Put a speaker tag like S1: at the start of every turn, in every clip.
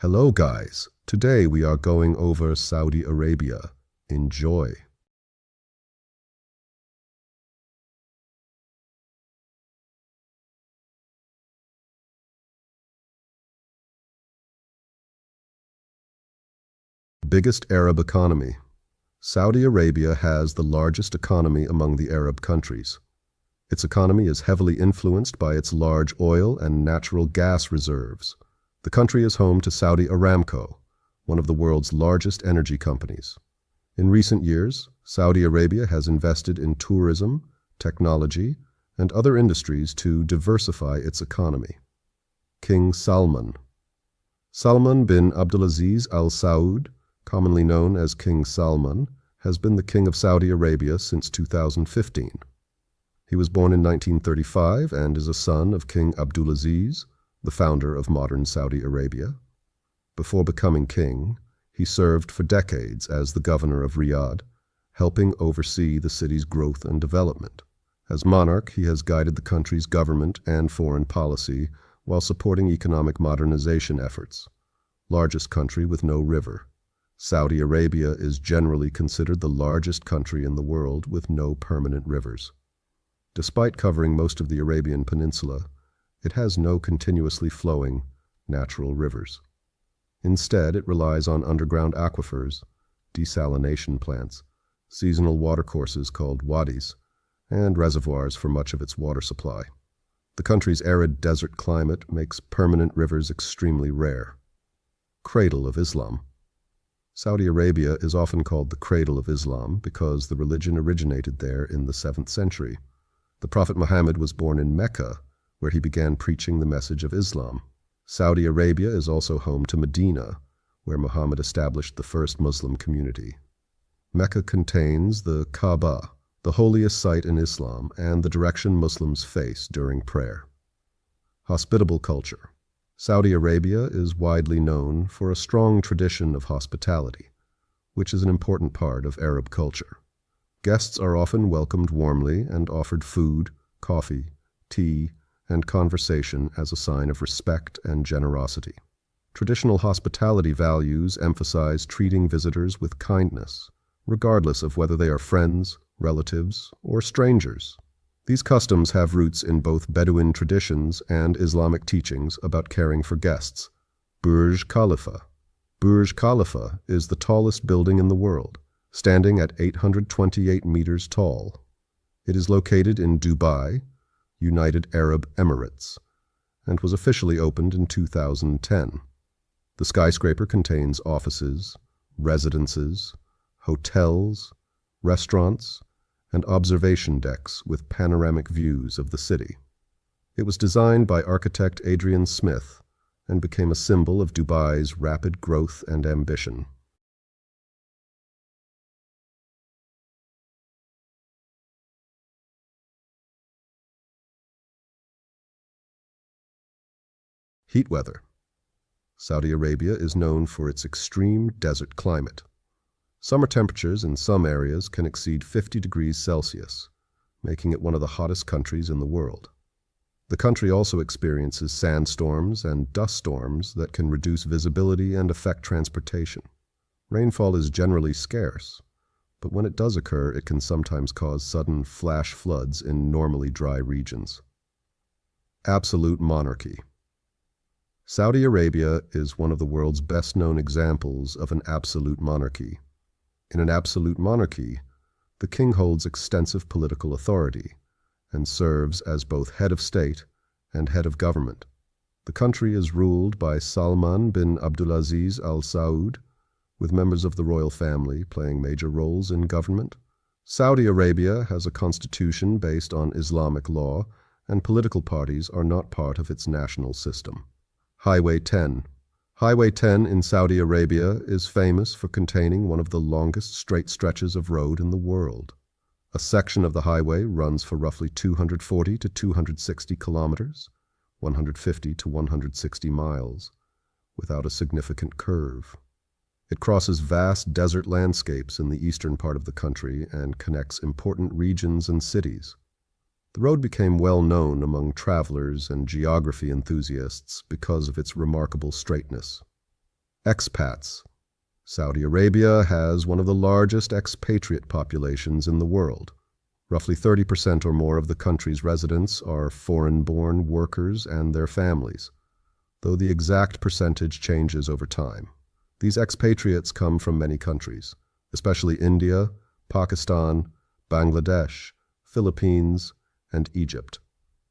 S1: Hello guys, today we are going over Saudi Arabia. Enjoy. Biggest Arab economy. Saudi Arabia has the largest economy among the Arab countries. Its economy is heavily influenced by its large oil and natural gas reserves. The country is home to Saudi Aramco, one of the world's largest energy companies. In recent years, Saudi Arabia has invested in tourism, technology, and other industries to diversify its economy. King Salman. Salman bin Abdulaziz Al Saud, commonly known as King Salman, has been the King of Saudi Arabia since 2015. He was born in 1935 and is a son of King Abdulaziz, the founder of modern Saudi Arabia. Before becoming king, he served for decades as the governor of Riyadh, helping oversee the city's growth and development. As monarch, he has guided the country's government and foreign policy while supporting economic modernization efforts. Largest country with no river. Saudi Arabia is generally considered the largest country in the world with no permanent rivers. Despite covering most of the Arabian Peninsula, it has no continuously flowing, natural rivers. Instead, it relies on underground aquifers, desalination plants, seasonal watercourses called wadis, and reservoirs for much of its water supply. The country's arid desert climate makes permanent rivers extremely rare. Cradle of Islam. Saudi Arabia is often called the cradle of Islam because the religion originated there in the 7th century. The Prophet Muhammad was born in Mecca, where he began preaching the message of Islam. Saudi Arabia is also home to Medina, where Muhammad established the first Muslim community. Mecca contains the Kaaba, the holiest site in Islam and the direction Muslims face during prayer. Hospitable culture. Saudi Arabia is widely known for a strong tradition of hospitality, which is an important part of Arab culture. Guests are often welcomed warmly and offered food, coffee, tea, and conversation as a sign of respect and generosity. Traditional hospitality values emphasize treating visitors with kindness, regardless of whether they are friends, relatives, or strangers. These customs have roots in both Bedouin traditions and Islamic teachings about caring for guests. Burj Khalifa. Burj Khalifa is the tallest building in the world, standing at 828 meters tall. It is located in Dubai, United Arab Emirates, and was officially opened in 2010. The skyscraper contains offices, residences, hotels, restaurants, and observation decks with panoramic views of the city. It was designed by architect Adrian Smith and became a symbol of Dubai's rapid growth and ambition. Heat weather. Saudi Arabia is known for its extreme desert climate. Summer temperatures in some areas can exceed 50 degrees Celsius, making it one of the hottest countries in the world. The country also experiences sandstorms and dust storms that can reduce visibility and affect transportation. Rainfall is generally scarce, but when it does occur, it can sometimes cause sudden flash floods in normally dry regions. Absolute monarchy. Saudi Arabia is one of the world's best-known examples of an absolute monarchy. In an absolute monarchy, the king holds extensive political authority and serves as both head of state and head of government. The country is ruled by Salman bin Abdulaziz Al Saud, with members of the royal family playing major roles in government. Saudi Arabia has a constitution based on Islamic law, and political parties are not part of its national system. Highway 10. Highway 10 in Saudi Arabia is famous for containing one of the longest straight stretches of road in the world. A section of the highway runs for roughly 240 to 260 kilometers, 150 to 160 miles, without a significant curve. It crosses vast desert landscapes in the eastern part of the country and connects important regions and cities. The road became well known among travelers and geography enthusiasts because of its remarkable straightness. Expats. Saudi Arabia has one of the largest expatriate populations in the world. Roughly 30% or more of the country's residents are foreign-born workers and their families, though the exact percentage changes over time. These expatriates come from many countries, especially India, Pakistan, Bangladesh, Philippines, and Egypt.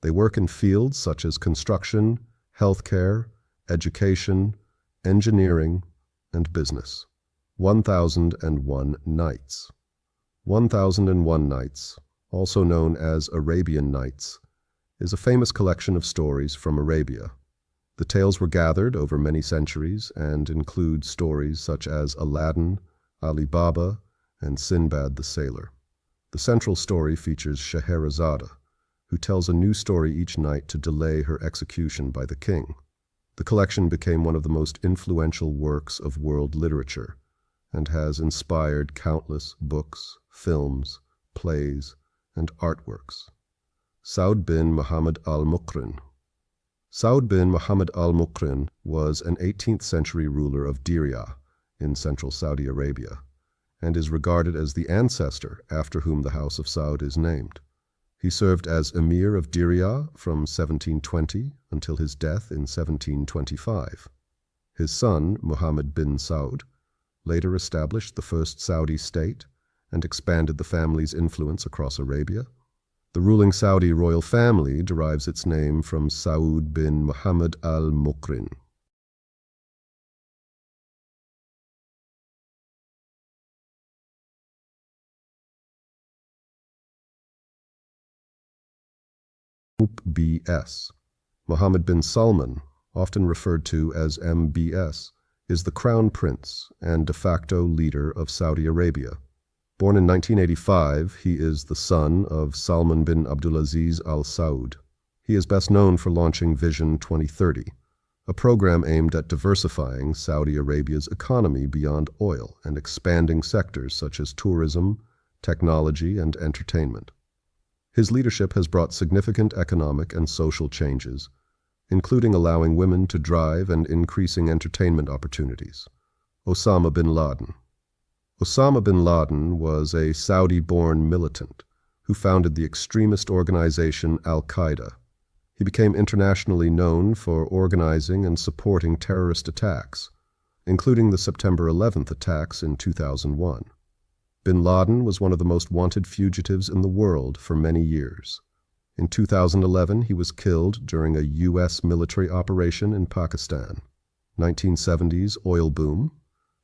S1: They work in fields such as construction, healthcare, education, engineering, and business. 1001 Nights. 1001 Nights, also known as Arabian Nights, is a famous collection of stories from Arabia. The tales were gathered over many centuries and include stories such as Aladdin, Ali Baba, and Sinbad the Sailor. The central story features Scheherazade, who tells a new story each night to delay her execution by the king. The collection became one of the most influential works of world literature and has inspired countless books, films, plays, and artworks. Saud bin Muhammad al-Muqrin. Saud bin Muhammad al-Muqrin was an 18th century ruler of Diriyah in central Saudi Arabia and is regarded as the ancestor after whom the House of Saud is named. He served as emir of Diriyah from 1720 until his death in 1725. His son, Muhammad bin Saud, later established the first Saudi state and expanded the family's influence across Arabia. The ruling Saudi royal family derives its name from Saud bin Muhammad al-Muqrin. MBS. Mohammed bin Salman, often referred to as MBS, is the crown prince and de facto leader of Saudi Arabia. Born in 1985, he is the son of Salman bin Abdulaziz Al Saud. He is best known for launching Vision 2030, a program aimed at diversifying Saudi Arabia's economy beyond oil and expanding sectors such as tourism, technology, and entertainment. His leadership has brought significant economic and social changes, including allowing women to drive and increasing entertainment opportunities. Osama bin Laden. Osama bin Laden was a Saudi-born militant who founded the extremist organization Al-Qaeda. He became internationally known for organizing and supporting terrorist attacks, including the September 11th attacks in 2001. Bin Laden was one of the most wanted fugitives in the world for many years. In 2011, he was killed during a U.S. military operation in Pakistan. 1970s oil boom.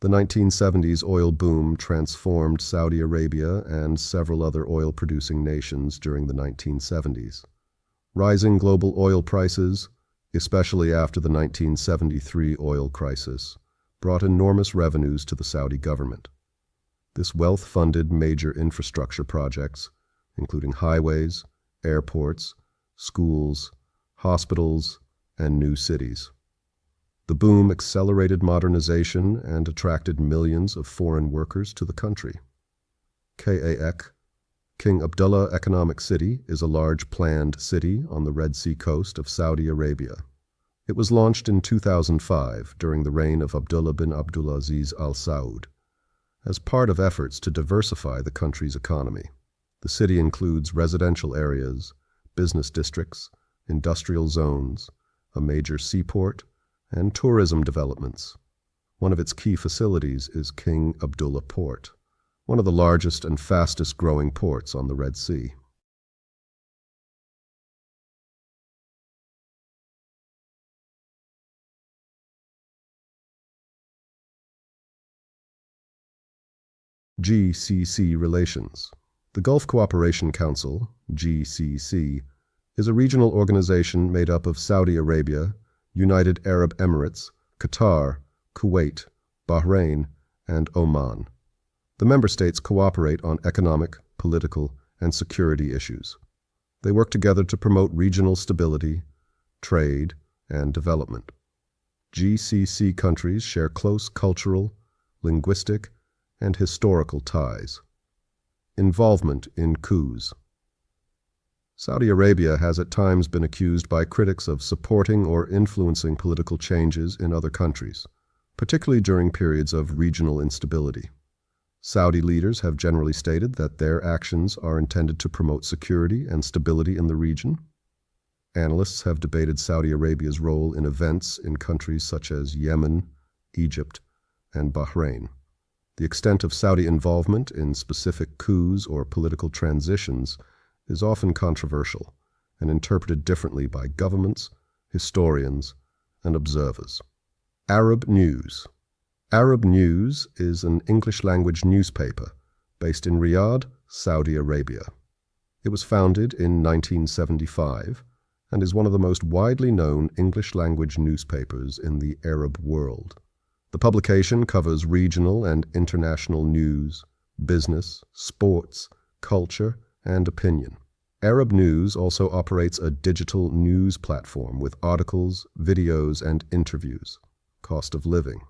S1: The 1970s oil boom transformed Saudi Arabia and several other oil-producing nations during the 1970s. Rising global oil prices, especially after the 1973 oil crisis, brought enormous revenues to the Saudi government. This wealth funded major infrastructure projects, including highways, airports, schools, hospitals, and new cities. The boom accelerated modernization and attracted millions of foreign workers to the country. KAEK, King Abdullah Economic City, is a large planned city on the Red Sea coast of Saudi Arabia. It was launched in 2005 during the reign of Abdullah bin Abdulaziz Al Saud, as part of efforts to diversify the country's economy. The city includes residential areas, business districts, industrial zones, a major seaport, and tourism developments. One of its key facilities is King Abdullah Port, one of the largest and fastest growing ports on the Red Sea. GCC relations. The Gulf Cooperation Council, GCC, is a regional organization made up of Saudi Arabia, United Arab Emirates, Qatar, Kuwait, Bahrain, and Oman. The member states cooperate on economic, political, and security issues. They work together to promote regional stability, trade, and development. GCC countries share close cultural, linguistic, and historical ties. Involvement in coups. Saudi Arabia has at times been accused by critics of supporting or influencing political changes in other countries, particularly during periods of regional instability. Saudi leaders have generally stated that their actions are intended to promote security and stability in the region. Analysts have debated Saudi Arabia's role in events in countries such as Yemen, Egypt, and Bahrain. The extent of Saudi involvement in specific coups or political transitions is often controversial and interpreted differently by governments, historians, and observers. Arab News. Arab News is an English-language newspaper based in Riyadh, Saudi Arabia. It was founded in 1975 and is one of the most widely known English-language newspapers in the Arab world. The publication covers regional and international news, business, sports, culture, and opinion. Arab News also operates a digital news platform with articles, videos, and interviews. Cost of living.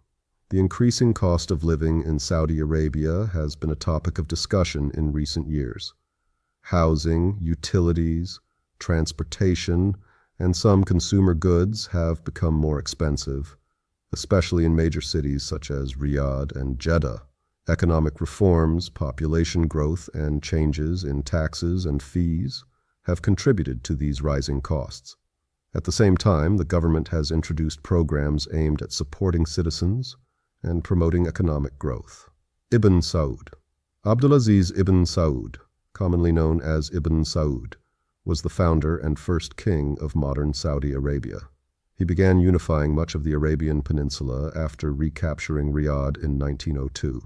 S1: The increasing cost of living in Saudi Arabia has been a topic of discussion in recent years. Housing, utilities, transportation, and some consumer goods have become more expensive, especially in major cities such as Riyadh and Jeddah. Economic reforms, population growth, and changes in taxes and fees have contributed to these rising costs. At the same time, the government has introduced programs aimed at supporting citizens and promoting economic growth. Ibn Saud. Abdulaziz ibn Saud, commonly known as Ibn Saud, was the founder and first king of modern Saudi Arabia. He began unifying much of the Arabian Peninsula after recapturing Riyadh in 1902.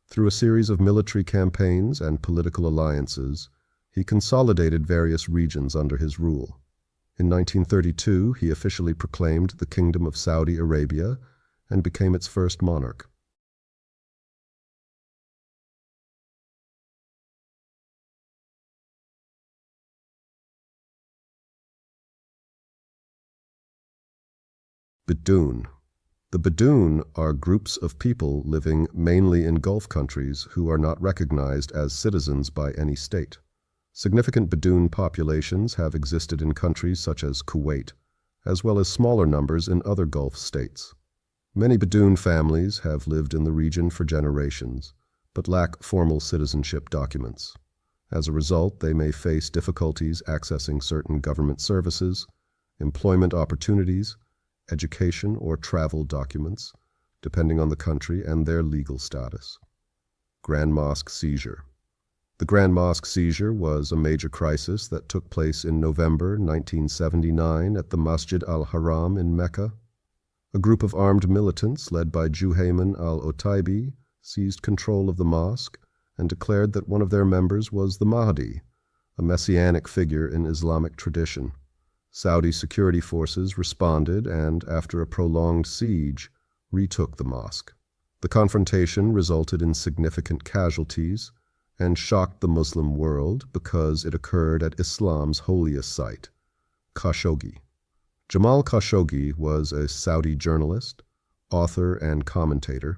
S1: Through a series of military campaigns and political alliances, he consolidated various regions under his rule. In 1932, he officially proclaimed the Kingdom of Saudi Arabia and became its first monarch. Bedouin. The Bedouin are groups of people living mainly in Gulf countries who are not recognized as citizens by any state. Significant Bedouin populations have existed in countries such as Kuwait, as well as smaller numbers in other Gulf states. Many Bedouin families have lived in the region for generations, but lack formal citizenship documents. As a result, they may face difficulties accessing certain government services, employment opportunities, education, or travel documents, depending on the country and their legal status. Grand Mosque seizure. The Grand Mosque seizure was a major crisis that took place in November 1979 at the Masjid al-Haram in Mecca. A group of armed militants led by Juhayman al-Otaibi seized control of the mosque and declared that one of their members was the Mahdi, a messianic figure in Islamic tradition. Saudi security forces responded and, after a prolonged siege, retook the mosque. The confrontation resulted in significant casualties and shocked the Muslim world because it occurred at Islam's holiest site, Khashoggi. Jamal Khashoggi was a Saudi journalist, author, and commentator,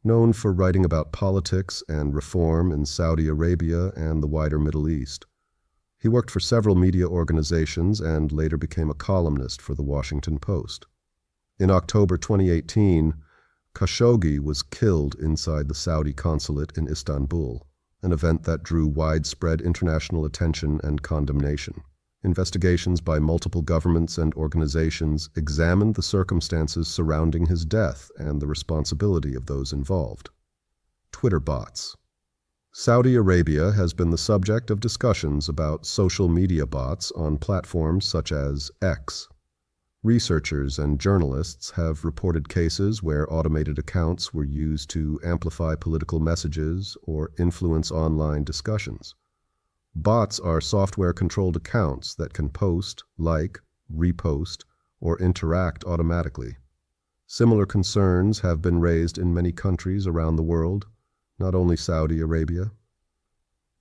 S1: known for writing about politics and reform in Saudi Arabia and the wider Middle East. He worked for several media organizations and later became a columnist for the Washington Post. In October 2018, Khashoggi was killed inside the Saudi consulate in Istanbul, an event that drew widespread international attention and condemnation. Investigations by multiple governments and organizations examined the circumstances surrounding his death and the responsibility of those involved. Twitter bots. Saudi Arabia has been the subject of discussions about social media bots on platforms such as X. Researchers and journalists have reported cases where automated accounts were used to amplify political messages or influence online discussions. Bots are software-controlled accounts that can post, like, repost, or interact automatically. Similar concerns have been raised in many countries around the world, not only Saudi Arabia.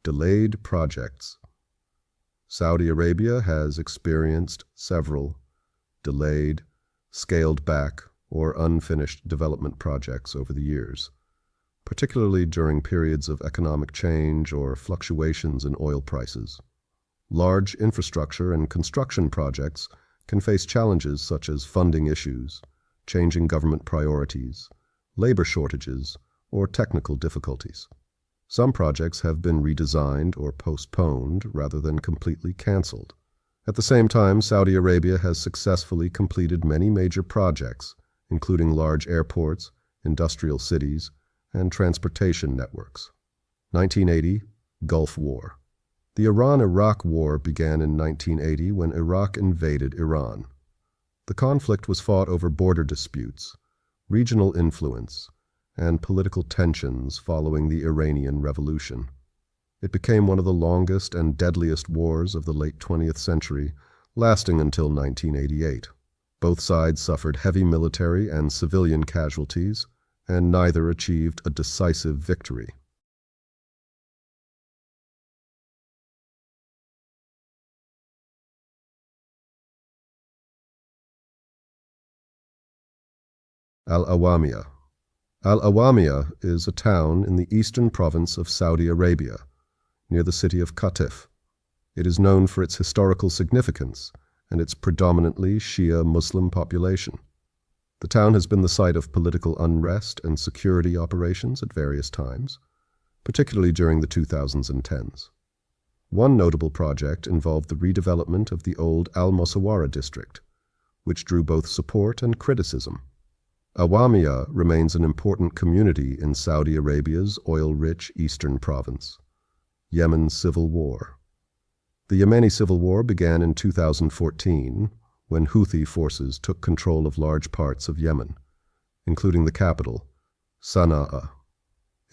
S1: Delayed projects. Saudi Arabia has experienced several delayed, scaled back, or unfinished development projects over the years, particularly during periods of economic change or fluctuations in oil prices. Large infrastructure and construction projects can face challenges such as funding issues, changing government priorities, labor shortages, or technical difficulties. Some projects have been redesigned or postponed rather than completely cancelled. At the same time, Saudi Arabia has successfully completed many major projects, including large airports, industrial cities, and transportation networks. 1980, Gulf War. The Iran-Iraq War began in 1980 when Iraq invaded Iran. The conflict was fought over border disputes, regional influence, and political tensions following the Iranian Revolution. It became one of the longest and deadliest wars of the late 20th century, lasting until 1988. Both sides suffered heavy military and civilian casualties, and neither achieved a decisive victory. Al-Awamiyah. Al-Awamiyah is a town in the eastern province of Saudi Arabia, near the city of Qatif. It is known for its historical significance and its predominantly Shia Muslim population. The town has been the site of political unrest and security operations at various times, particularly during the 2010s. One notable project involved the redevelopment of the old Al-Mosawara district, which drew both support and criticism. Awamiyah remains an important community in Saudi Arabia's oil-rich eastern province. Yemen's civil war. The Yemeni civil war began in 2014 when Houthi forces took control of large parts of Yemen, including the capital, Sana'a.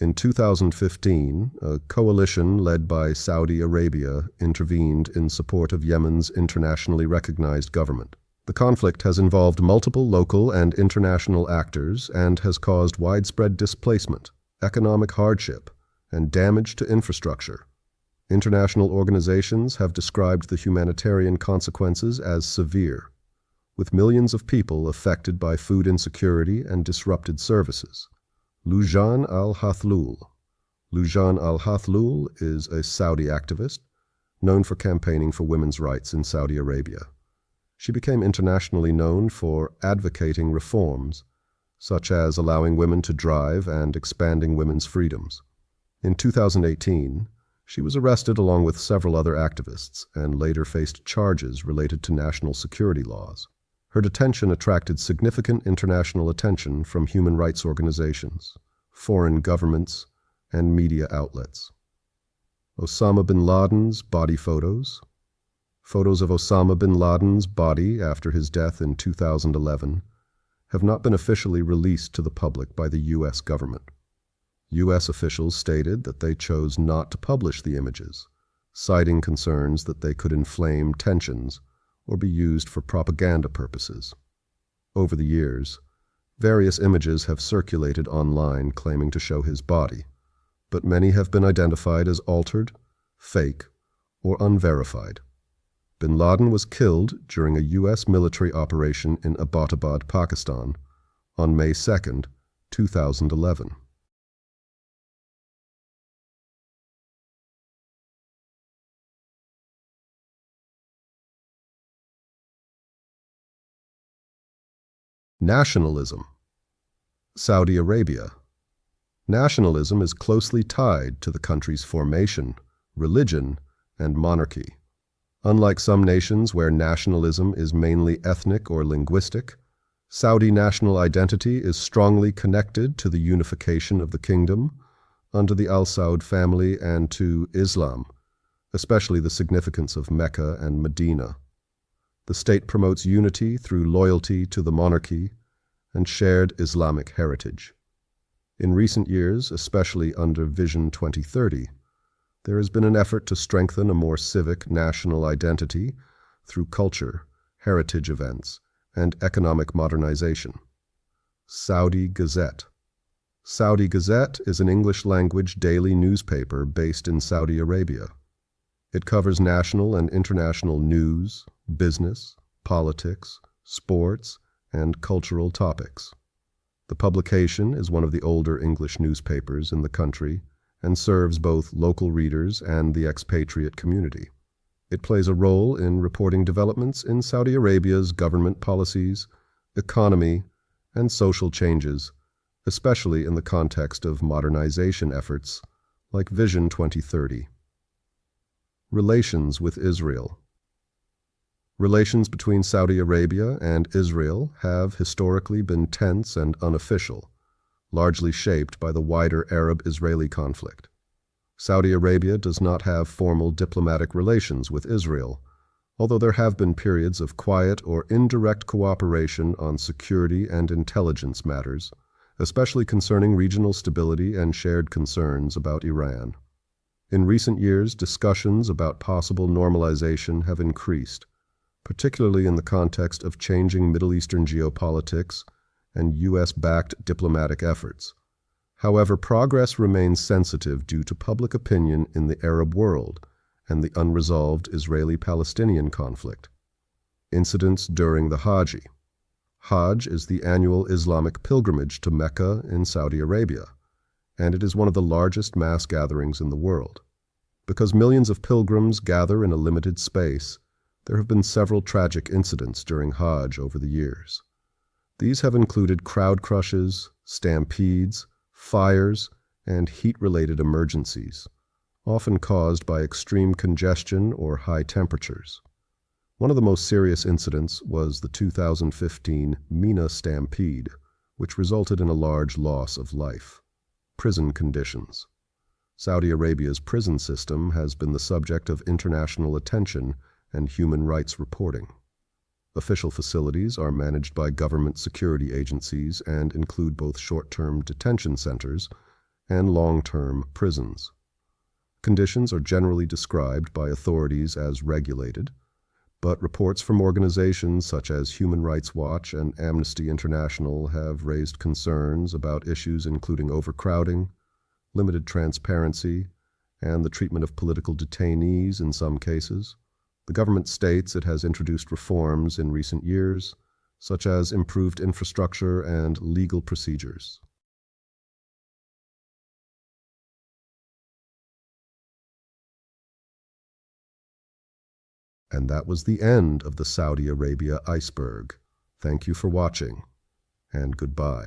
S1: In 2015, a coalition led by Saudi Arabia intervened in support of Yemen's internationally recognized government. The conflict has involved multiple local and international actors and has caused widespread displacement, economic hardship, and damage to infrastructure. International organizations have described the humanitarian consequences as severe, with millions of people affected by food insecurity and disrupted services. Loujain al-Hathloul. Loujain al-Hathloul is a Saudi activist known for campaigning for women's rights in Saudi Arabia. She became internationally known for advocating reforms, such as allowing women to drive and expanding women's freedoms. In 2018, she was arrested along with several other activists and later faced charges related to national security laws. Her detention attracted significant international attention from human rights organizations, foreign governments, and media outlets. Osama bin Laden's body photos. Photos of Osama bin Laden's body after his death in 2011 have not been officially released to the public by the U.S. government. U.S. officials stated that they chose not to publish the images, citing concerns that they could inflame tensions or be used for propaganda purposes. Over the years, various images have circulated online claiming to show his body, but many have been identified as altered, fake, or unverified. Bin Laden was killed during a U.S. military operation in Abbottabad, Pakistan, on May 2, 2011. Nationalism. Saudi Arabia. Nationalism is closely tied to the country's formation, religion, and monarchy. Unlike some nations where nationalism is mainly ethnic or linguistic, Saudi national identity is strongly connected to the unification of the kingdom under the Al Saud family and to Islam, especially the significance of Mecca and Medina. The state promotes unity through loyalty to the monarchy and shared Islamic heritage. In recent years, especially under Vision 2030, there has been an effort to strengthen a more civic national identity through culture, heritage events, and economic modernization. Saudi Gazette. Saudi Gazette is an English-language daily newspaper based in Saudi Arabia. It covers national and international news, business, politics, sports, and cultural topics. The publication is one of the older English newspapers in the country and serves both local readers and the expatriate community. It plays a role in reporting developments in Saudi Arabia's government policies, economy, and social changes, especially in the context of modernization efforts like Vision 2030. Relations with Israel. Relations between Saudi Arabia and Israel have historically been tense and unofficial, largely shaped by the wider Arab-Israeli conflict. Saudi Arabia does not have formal diplomatic relations with Israel, although there have been periods of quiet or indirect cooperation on security and intelligence matters, especially concerning regional stability and shared concerns about Iran. In recent years, discussions about possible normalization have increased, particularly in the context of changing Middle Eastern geopolitics and U.S.-backed diplomatic efforts. However, progress remains sensitive due to public opinion in the Arab world and the unresolved Israeli-Palestinian conflict. Incidents during the Hajj. Hajj is the annual Islamic pilgrimage to Mecca in Saudi Arabia, and it is one of the largest mass gatherings in the world. Because millions of pilgrims gather in a limited space, there have been several tragic incidents during Hajj over the years. These have included crowd crushes, stampedes, fires, and heat-related emergencies, often caused by extreme congestion or high temperatures. One of the most serious incidents was the 2015 Mina stampede, which resulted in a large loss of life. Prison conditions. Saudi Arabia's prison system has been the subject of international attention and human rights reporting. Official facilities are managed by government security agencies and include both short-term detention centers and long-term prisons. Conditions are generally described by authorities as regulated, but reports from organizations such as Human Rights Watch and Amnesty International have raised concerns about issues including overcrowding, limited transparency, and the treatment of political detainees in some cases. The government states it has introduced reforms in recent years, such as improved infrastructure and legal procedures. And that was the end of the Saudi Arabia iceberg. Thank you for watching, and goodbye.